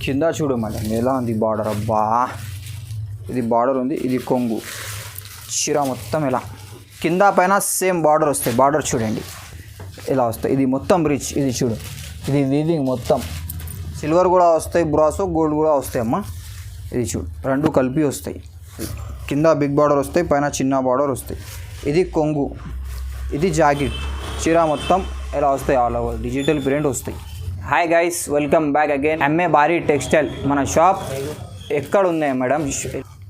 కింద చూడు మేడం ఎలా ఉంది బార్డర్. అబ్బా ఇది బార్డర్ ఉంది, ఇది కొంగు చీర మొత్తం ఇలా కింద పైన సేమ్ బార్డర్ వస్తాయి. బార్డర్ చూడండి ఇలా వస్తాయి. ఇది మొత్తం రిచ్, ఇది చూడు ఇది వీవింగ్ మొత్తం సిల్వర్ కూడా వస్తాయి, బ్రాసో గోల్డ్ కూడా వస్తాయి అమ్మ. ఇది చూడు రెండు కలిపి వస్తాయి. కింద బిగ్ బార్డర్ వస్తాయి, పైన చిన్న బార్డర్ వస్తాయి. ఇది కొంగు, ఇది జాకెట్. చీర మొత్తం ఇలా వస్తాయి, ఆల్ ఓవర్ డిజిటల్ ప్రింట్ వస్తాయి. Hi guys, welcome back again. MA బారీ టెక్స్టైల్. మన షాప్ ఎక్కడ ఉన్నాయి మేడం?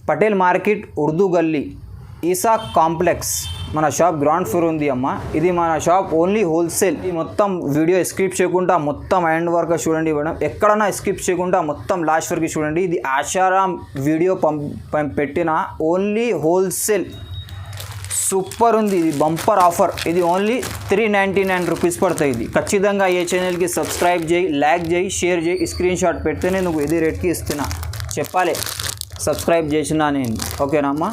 పటేల్ మార్కెట్, ఉర్దూ గల్లీ, ఈసా కాంప్లెక్స్. మన షాప్ గ్రౌండ్ ఫ్లోర్ ఉంది అమ్మ. ఇది మన షాప్ ఓన్లీ హోల్సేల్. ఇది మొత్తం వీడియో స్కిప్ చేయకుండా మొత్తం ఎండ్ వరకు చూడండి మేడం. ఎక్కడన్నా స్కిప్ చేయకుండా మొత్తం లాస్ట్ వరకు చూడండి. ఇది ఆశారామ్ వీడియో పెట్టిన ఓన్లీ హోల్సేల్. సూపర్ ఉంది, ఇది బంపర్ ఆఫర్. ఇది ఓన్లీ 399 రూపీస్ పడుతుంది. ఇది ఖచ్చితంగా ఏ ఛానల్కి సబ్స్క్రైబ్ చేయి, లైక్ చేయి, షేర్ చేయి. స్క్రీన్ షాట్ పెడితేనే నువ్వు ఇది రేట్కి ఇస్తున్నా చెప్పాలి. సబ్స్క్రైబ్ చేసినా నేను, ఓకేనా అమ్మ?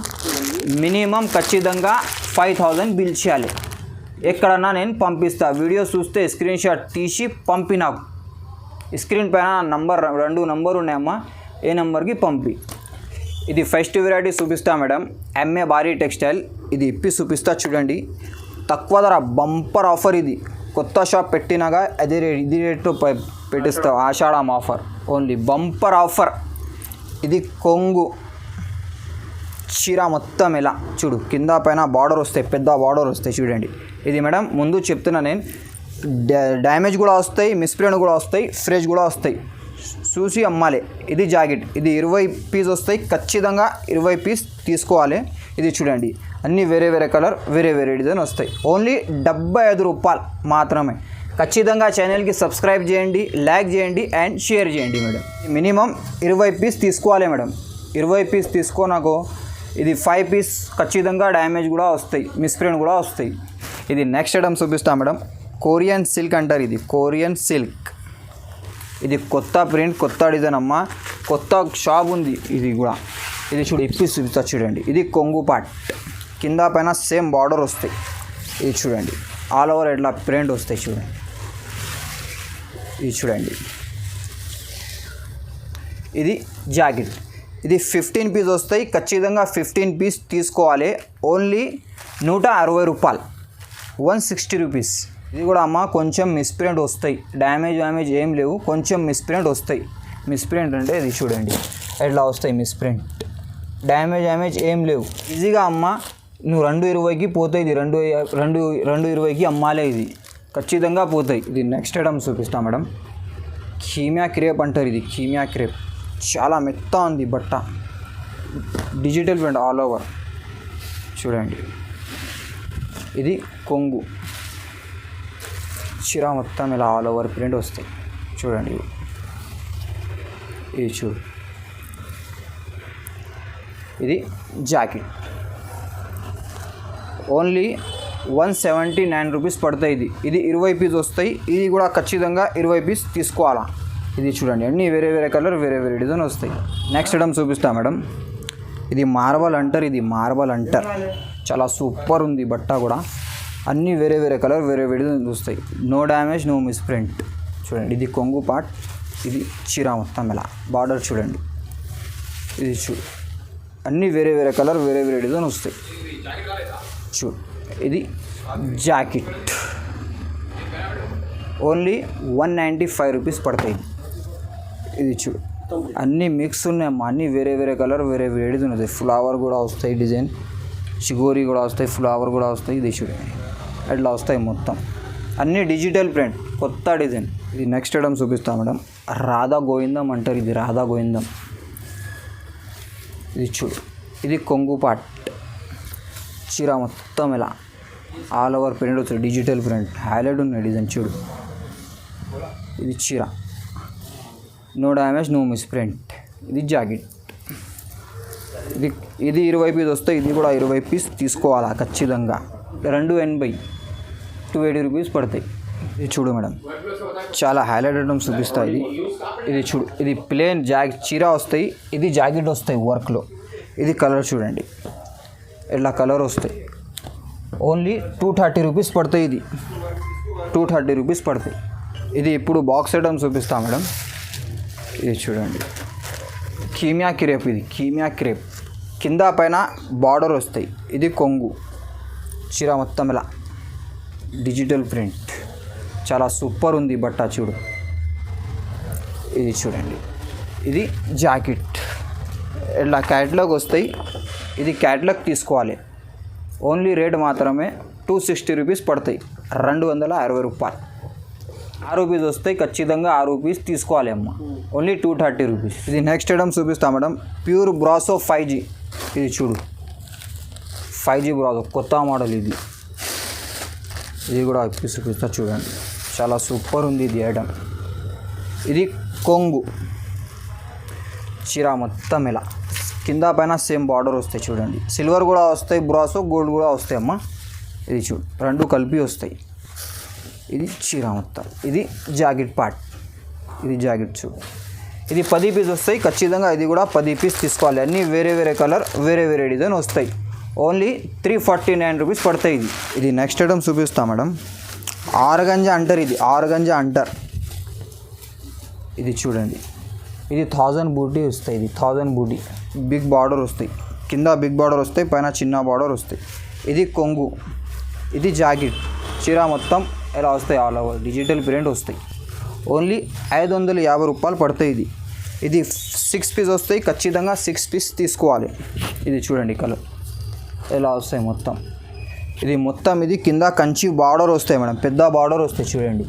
మినిమం ఖచ్చితంగా 5000 బిల్ చేయాలి. ఎక్కడన్నా నేను పంపిస్తా. వీడియో చూస్తే స్క్రీన్ షాట్ తీసి పంపి నాకు. స్క్రీన్ పైన నంబర్ 2 నంబర్ ఉన్నాయమ్మా, ఏ నెంబర్కి పంపి. ఇది ఫస్ట్ వెరైటీ చూపిస్తా మేడం. ఎంఏ బారీ టెక్స్టైల్. ఇది ఇప్పి చూపిస్తా చూడండి. తక్కువ ధర బంపర్ ఆఫర్. ఇది కొత్త షాప్ పెట్టినాగా ఇది రేటు పెట్టిస్తావు. ఆషాఢం ఆఫర్ ఓన్లీ బంపర్ ఆఫర్. ఇది కొంగు చీర మొత్తం ఇలా చూడు. కింద పైన బార్డర్ వస్తాయి, పెద్ద బార్డర్ వస్తాయి చూడండి. ఇది మేడం ముందు చెప్తున్నా నేను, డ్యామేజ్ కూడా వస్తాయి, మిస్ప్రింట్ కూడా వస్తాయి, ఫ్రెష్ కూడా వస్తాయి. చూసి అమ్మాలి. ఇది జాకెట్. ఇది 20 పీస్ వస్తాయి. ఖచ్చితంగా 20 పీస్ తీసుకోవాలి. ఇది చూడండి అన్నీ వేరే వేరే కలర్, వేరే వేరే డిజైన్ వస్తాయి. ఓన్లీ 75 రూపాయలు మాత్రమే. ఖచ్చితంగా ఛానల్కి సబ్స్క్రైబ్ చేయండి, లైక్ చేయండి అండ్ షేర్ చేయండి మేడం. మినిమం 20 పీస్ తీసుకోవాలి మేడం. 20 పీస్ తీసుకో నాకు. ఇది 5 పీస్ ఖచ్చితంగా డ్యామేజ్ కూడా వస్తాయి, మిస్ప్రింట్ కూడా వస్తాయి. ఇది నెక్స్ట్ ఐటమ్ చూపిస్తా మేడం. కొరియన్ సిల్క్ అంటారు. ఇది కొరియన్ సిల్క్. ఇది కొత్త ప్రింట్, కొత్త డిజైన్ అమ్మ. కొత్త షాప్ ఉంది ఇది కూడా. ఇది చూడు ఇప్పి చూపిస్తా చూడండి. ఇది కొంగు పార్ట్. కింద పైన సేమ్ బార్డర్ వస్తాయి. ఇది చూడండి ఆల్ ఓవర్ ఇట్లా ప్రింట్ వస్తాయి చూడండి. ఇది చూడండి ఇది జాకెట్. ఇది 15 పీస్ వస్తాయి. ఖచ్చితంగా 15 పీస్ తీసుకోవాలి. ఓన్లీ 160 రూపాయలు, 160 రూపీస్. ఇది కూడా అమ్మ కొంచెం మిస్ప్రింట్ వస్తాయి. డ్యామేజ్ ఏం లేవు, కొంచెం మిస్ప్రింట్ వస్తాయి. మిస్ప్రింట్ అంటే ఇది చూడండి ఎట్లా వస్తాయి మిస్ప్రింట్. డ్యామేజ్ ఏం లేవు. ఈజీగా అమ్మ నువ్వు 220కి పోతాయి. ఇది 220కి అమ్మాలే. ఇది ఖచ్చితంగా పోతాయి. ఇది నెక్స్ట్ ఐటమ్ చూపిస్తా మేడం. కీమియా క్రేప్ అంటారు. ఇది కీమియా క్రేప్. చాలా మెత్త ఉంది బట్ట. డిజిటల్ ప్రింట్ ఆల్ ఓవర్ చూడండి. ఇది కొంగు చీర మొత్తం ఇలా ఆల్ ఓవర్ ప్రింట్ వస్తాయి చూడండి. ఇది చూడు. ఇది జాకెట్. ఓన్లీ 179 రూపీస్ పడతాయి. ఇది 20 పీస్ వస్తాయి. ఇది కూడా ఖచ్చితంగా 20 పీస్ తీసుకోవాలా. ఇది చూడండి అన్నీ వేరే వేరే కలర్, వేరే వేరే డిజైన్ వస్తాయి. నెక్స్ట్ ఐటమ్ చూపిస్తా మేడం. ఇది మార్బల్ అంటారు. ఇది మార్బల్ అంటారు. చాలా సూపర్ ఉంది బట్ట కూడా. అన్నీ వేరే వేరే కలర్, వేరే వేరే డిజైన్ వస్తాయి. నో డ్యామేజ్, నో మిస్ప్రింట్ చూడండి. ఇది కొంగు పార్ట్. ఇది చీర మొత్తం ఇలా బార్డర్ చూడండి. ఇది చూడు అన్నీ వేరే వేరే కలర్, వేరే వేరే డిజైన్ వస్తాయి చూడు. ఇది జాకెట్. ఓన్లీ 195 రూపీస్ పడతాయి. ఇది చూడు అన్నీ మిక్స్ ఉన్నాయమ్మా. అన్నీ వేరే వేరే కలర్, వేరే వేరే డిజైన్ వస్తాయి. ఫ్లవర్ కూడా వస్తాయి డిజైన్, చిగోరీ కూడా వస్తాయి, ఫ్లవర్ కూడా వస్తాయి. ఇది చూడండి అట్లా వస్తాయి మొత్తం. అన్నీ డిజిటల్ ప్రింట్, కొత్త డిజైన్. ఇది నెక్స్ట్ ఐటమ్ చూపిస్తాం మేడం. రాధా గోవిందం అంటారు. ఇది రాధా గోవిందం. ఇది చూడు. ఇది కొంగు పార్ట్. చీర మొత్తం ఇలా ఆల్ ఓవర్ ప్రింట్ వస్తుంది. డిజిటల్ ప్రింట్ హైలైట్ ఉన్నాయి డిజైన్ చూడు. ఇది చీర. No damage, no misprint. ఇది జాకెట్. ఇది 20 పీస్ వస్తాయి. ఇది కూడా 20 పీస్ తీసుకోవాలా ఖచ్చితంగా. 280, 280 రూపీస్ పడతాయి. ఇది చూడు మేడం చాలా హైలైట్ ఐటమ్స్ చూపిస్తాయి. ఇది చూడు. ఇది ప్లేన్ చీర వస్తాయి. ఇది జాకెట్ వస్తాయి వర్క్లో. ఇది కలర్ చూడండి ఇలా కలర్ వస్తాయి. ఓన్లీ 230 రూపీస్ పడతాయి. ఇది 230 రూపీస్ పడతాయి. ఇది ఇప్పుడు బాక్స్ ఐటమ్ చూపిస్తాం మేడం. ఇది చూడండి, కీమియా క్రేప్. ఇది కీమియా క్రేప్, కింద పైన బార్డర్ వస్తాయి. ఇది కొంగు, చీర మొత్తం ఇలా డిజిటల్ ప్రింట్, చాలా సూపర్ ఉంది బట్ట చూడు. ఇది చూడండి, ఇది జాకెట్. ఇలా క్యాట్లాగ్ వస్తాయి. ఇది క్యాట్లాగ్ తీసుకోవాలి. ఓన్లీ రేట్ మాత్రమే 260 రూపీస్ పడతాయి, 260 రూపాయలు. 6 రూపీస్ వస్తాయి, ఖచ్చితంగా 6 రూపీస్ తీసుకోవాలి అమ్మ. Only 230 rupees. ఇది నెక్స్ట్ ఐటమ్ చూపిస్తా మేడం, ప్యూర్ బ్రాసో 5G. ఇది చూడు, 5G బ్రాసో కొత్త మోడల్. ఇది కూడా చూపిస్తా చూడండి, చాలా సూపర్ ఉంది ఇది ఐటమ్. ఇది కొంగు, చీర మొత్తం ఇలా కింద పైన సేమ్ బార్డర్ వస్తాయి చూడండి. సిల్వర్ కూడా వస్తాయి, బ్రాసో గోల్డ్ కూడా వస్తాయి అమ్మ. ఇది చూడు, రెండు కలిపి వస్తాయి. ఇది చీర మొత్తం. ఇది జాకెట్ పార్ట్, ఇది జాకెట్ చూడు. ఇది 10 పీస్ వస్తాయి ఖచ్చితంగా. ఇది కూడా 10 పీస్ తీసుకోవాలి. అన్నీ వేరే వేరే కలర్, వేరే వేరే డిజైన్ వస్తాయి. ఓన్లీ 349 రూపీస్ పడతాయి. ఇది నెక్స్ట్ ఐటమ్ చూపిస్తా మేడం, ఆర్గంజా అంటారు. ఇది ఆర్గంజా అంటారు. ఇది చూడండి, ఇది 1000 బూటీ వస్తాయి. ఇది 1000 బూటీ, బిగ్ బార్డర్ వస్తాయి. కింద బిగ్ బార్డర్ వస్తాయి, పైన చిన్న బార్డర్ వస్తాయి. ఇది కొంగు, ఇది జాకెట్. చీర మొత్తం ఎలా వస్తాయి, ఆల్ ఓవర్ డిజిటల్ ప్రింట్ వస్తాయి. ఓన్లీ 550 రూపాయలు పడతాయి. ఇది 6 పీస్ వస్తాయి, ఖచ్చితంగా 6 పీస్ తీసుకోవాలి. ఇది చూడండి కలర్ ఎలా వస్తాయి మొత్తం. ఇది మొత్తం ఇది కింద కంచి బార్డర్ వస్తాయి మేడం, పెద్ద బార్డర్ వస్తాయి చూడండి.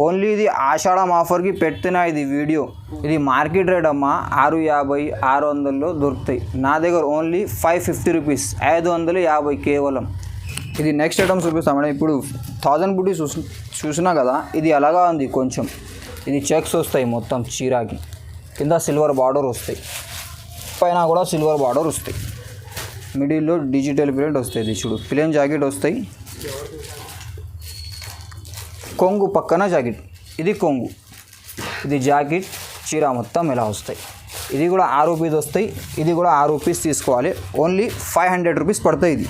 ఓన్లీ ఇది ఆషాఢం ఆఫర్కి పెట్టిన ఇది వీడియో. ఇది మార్కెట్ రేట్ అమ్మ 650, 600లో దొరుకుతాయి. నా దగ్గర ఓన్లీ 550 రూపీస్, 550 కేవలం. ఇది నెక్స్ట్ ఐటమ్ చూపిస్తాం మేడం. ఇప్పుడు 1000 బుటీ చూసినా కదా, ఇది అలాగా ఉంది కొంచెం. ఇది చెక్స్ వస్తాయి మొత్తం చీరాకి, కింద సిల్వర్ బార్డర్ వస్తాయి, పైన కూడా సిల్వర్ బార్డర్ వస్తాయి, మిడిల్లో డిజిటల్ ప్రింట్ వస్తాయి. ఇది చూడు, ప్లేన్ జాకెట్ వస్తాయి, కొంగు పక్కన జాకెట్. ఇది కొంగు, ఇది జాకెట్, చీర మొత్తం ఇలా వస్తాయి. ఇది కూడా 6 రూపీస్ వస్తాయి. ఇది కూడా 6 రూపీస్ తీసుకోవాలి. ఓన్లీ 500 రూపీస్ పడతాయి. ఇది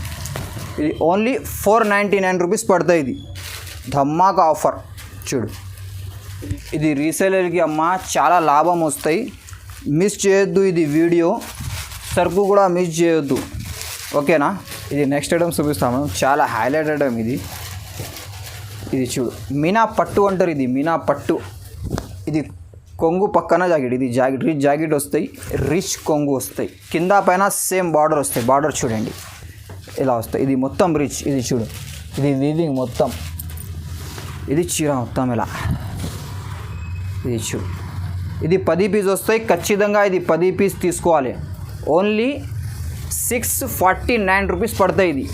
ఓన్లీ 499 రూపీస్ పడతాయి. ఇది ధమ్మాకా ఆఫర్ చూడు. ఇది రీసేలర్కి అమ్మ చాలా లాభం వస్తాయి. మిస్ చేయొద్దు ఇది వీడియో, సరుకు కూడా మిస్ చేయొద్దు, ఓకేనా. ఇది నెక్స్ట్ ఐటమ్ చూపిస్తాము, చాలా హైలైట్ ఐటమ్ ఇది. ఇది చూడు, మీనా పట్టు అంటారు. ఇది మీనా పట్టు. ఇది కొంగు పక్కన జాకెట్. ఇది జాకెట్, రిచ్ జాకెట్ వస్తాయి, రిచ్ కొంగు వస్తాయి. కింద పైన సేమ్ బార్డర్ వస్తాయి. బార్డర్ చూడండి ఇలా వస్తాయి. ఇది మొత్తం రిచ్. ఇది చూడు, ఇది వీవింగ్ మొత్తం. ఇది చీర మొత్తం ఇలా. ఇది చూడు, ఇది 10 పీస్ వస్తాయి ఖచ్చితంగా. ఇది 10 పీస్ తీసుకోవాలి. ఓన్లీ 649 రూపీస్ పడతాయి. ఇది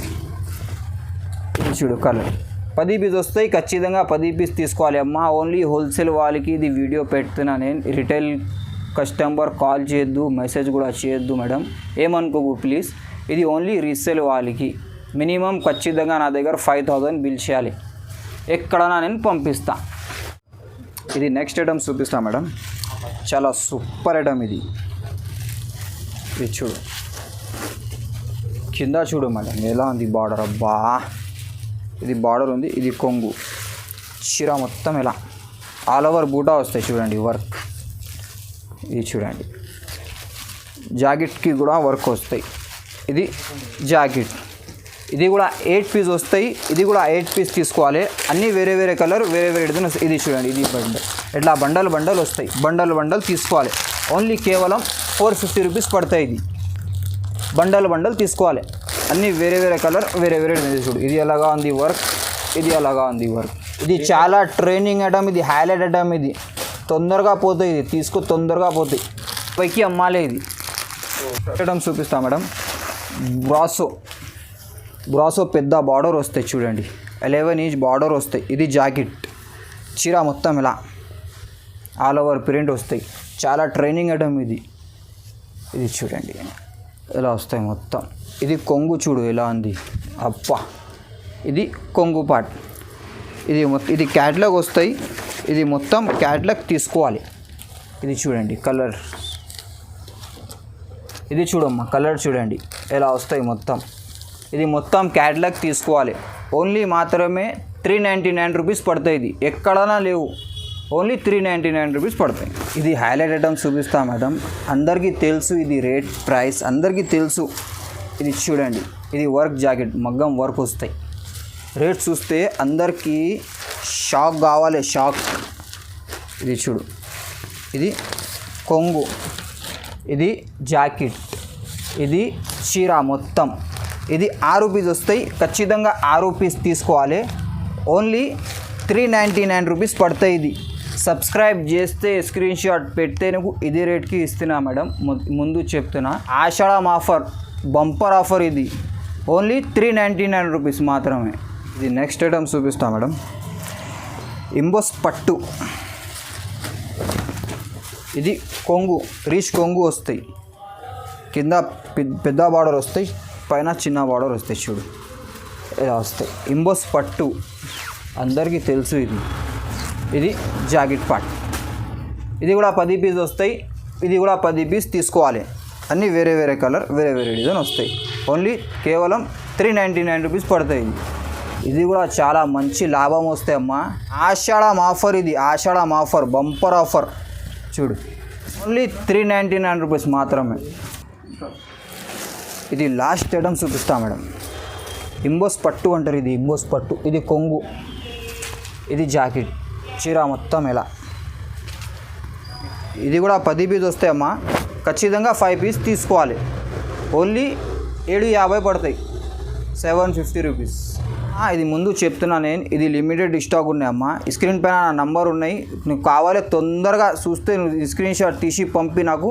చూడు కలర్, 10 పీస్ వస్తాయి ఖచ్చితంగా. 10 పీస్ తీసుకోవాలి అమ్మ. ఓన్లీ హోల్సేల్ వాళ్ళకి ఇది వీడియో పెడుతున్నా నేను. రిటైల్ కస్టమర్ కాల్ చేయొద్దు, మెసేజ్ కూడా చేయొద్దు మేడం, ఏమనుకోకు ప్లీజ్. ఇది ఓన్లీ రీసేల్ వాళ్ళకి. మినిమం ఖచ్చితంగా నా దగ్గర 5000 బిల్ చేయాలి, ఎక్కడన్నా నేను పంపిస్తా. ఇది నెక్స్ట్ ఐటమ్ చూపిస్తా మేడం, చాలా సూపర్ ఐటమ్ ఇది. ఇది చూడు, కింద చూడు మేడం ఎలా ఉంది బార్డర్. అబ్బా, ఇది బార్డర్ ఉంది. ఇది కొంగు, చీర మొత్తం ఇలా ఆల్ ఓవర్ బూటా వస్తాయి చూడండి, వర్క్. ఇది చూడండి, జాకెట్కి కూడా వర్క్ వస్తాయి. ఇది జాకెట్. ఇది కూడా 8 పీస్ వస్తాయి. ఇది కూడా 8 పీస్ తీసుకోవాలి. అన్నీ వేరే వేరే కలర్, వేరే వేరే డిజైన్ వస్తాయి. ఇది చూడండి, ఇది బండల్. ఇట్లా బండల్ బండల్ వస్తాయి, బండల్ బండల్ తీసుకోవాలి. ఓన్లీ కేవలం 450 రూపీస్ పడతాయి. ఇది బండల్ బండల్ తీసుకోవాలి. అన్నీ వేరే వేరే కలర్, వేరే వేరే డిజైన్. చూడు, ఇది అలాగా ఉంది వర్క్, ఇది అలాగా ఉంది వర్క్. ఇది చాలా ట్రైనింగ్ ఐటమ్, ఇది హైలైట్ ఐటమ్. ఇది తొందరగా పోతాయి, ఇది తీసుకో తొందరగా పోతాయి, పైకి అమ్మాలి. ఇది ఐటమ్ చూపిస్తా మేడం. బ్రాసో పెద్ద బార్డర్ వస్తాయి చూడండి, 11 ఇంచ్ బార్డర్ వస్తాయి. ఇది జాకెట్, చీర మొత్తం ఇలా ఆల్ ఓవర్ ప్రింట్ వస్తాయి. చాలా ట్రైనింగ్ ఐటమ్ ఇది. ఇది చూడండి ఇలా వస్తాయి మొత్తం. ఇది కొంగు చూడు ఎలా ఉంది. అబ్బా, ఇది కొంగు పార్ట్. ఇది క్యాట్లాగ్ వస్తాయి. ఇది మొత్తం క్యాట్లాగ్ తీసుకోవాలి. ఇది చూడండి కలర్, ఇది చూడమ్మా కలర్ చూడండి ఎలా వస్తాయి మొత్తం. ఇది మొత్తం క్యాట్లాగ్ తీసుకోవాలి. ఓన్లీ మాత్రమే 399 రూపీస్ పడతాయి. ఇది ఎక్కడైనా లేవు, ఓన్లీ 399 రూపీస్ పడతాయి. ఇది హైలైట్ ఐటమ్ చూపిస్తా మేడం. అందరికీ తెలుసు ఇది రేట్ ప్రైస్ అందరికీ తెలుసు. ఇది చూడండి, ఇది వర్క్ జాకెట్, మగ్గం వర్క్ వస్తాయి. రేట్ చూస్తే అందరికీ షాక్ కావాలి, షాక్. ఇది చూడు, ఇది కొంగు, ఇది జాకెట్, ఇది చీర మొత్తం. ఇది 6 పీస్ వస్తాయి. ఖచ్చితంగా 6 పీస్ తీసుకోవాలి. ఓన్లీ 399 రూపీస్ పడతాయి. ఇది సబ్స్క్రైబ్ చేస్తే స్క్రీన్ షాట్ పెడితే నువ్వు ఇదే రేట్కి ఇస్తున్నా మేడం. ముందు చెప్తున్నా, ఆషాఢం ఆఫర్, బంపర్ ఆఫర్. ఇది ఓన్లీ 399 రూపీస్ మాత్రమే. ఇది నెక్స్ట్ ఐటమ్ చూపిస్తా మేడం. ఇంబోస్ పట్టు, ఇది కొంగు, రీచ్ కొంగు వస్తాయి. కింద పెద్ద బార్డర్ వస్తాయి, పైన చిన్న బార్డర్ వస్తాయి. చూడు ఇలా వస్తాయి. ఇంబోస్ పట్టు అందరికీ తెలుసు. ఇది జాకెట్ పార్ట్. ఇది కూడా 10 పీస్ వస్తాయి. ఇది కూడా 10 పీస్ తీసుకోవాలి. అన్నీ వేరే వేరే కలర్, వేరే వేరే డిజైన్ వస్తాయి. ఓన్లీ కేవలం 399 రూపీస్ పడతాయి. ఇది కూడా చాలా మంచి లాభం వస్తాయి అమ్మా. ఆషాఢం ఆఫర్, ఇది ఆషాఢం ఆఫర్, బంపర్ ఆఫర్. చూడు, ఓన్లీ 399 రూపీస్ మాత్రమే. ఇది లాస్ట్ ఐటమ్ చూపిస్తా మేడం. ఇంబోస్ పట్టు అంటారు. ఇది ఇంబోస్ పట్టు, ఇది కొంగు, ఇది జాకెట్, చీర మొత్తం ఎలా. ఇది కూడా 10 పీస్ వస్తాయమ్మా. ఖచ్చితంగా 5 పీస్ తీసుకోవాలి. ఓన్లీ 750 పడతాయి, 750 రూపీస్. ఇది ముందు చెప్తున్నా నేను, ఇది లిమిటెడ్ స్టాక్ ఉన్నాయమ్మా. స్క్రీన్ పైన నా నంబర్ ఉన్నాయి. నువ్వు కావాలి తొందరగా చూస్తే నువ్వు స్క్రీన్ షాట్ తీసి పంపి నాకు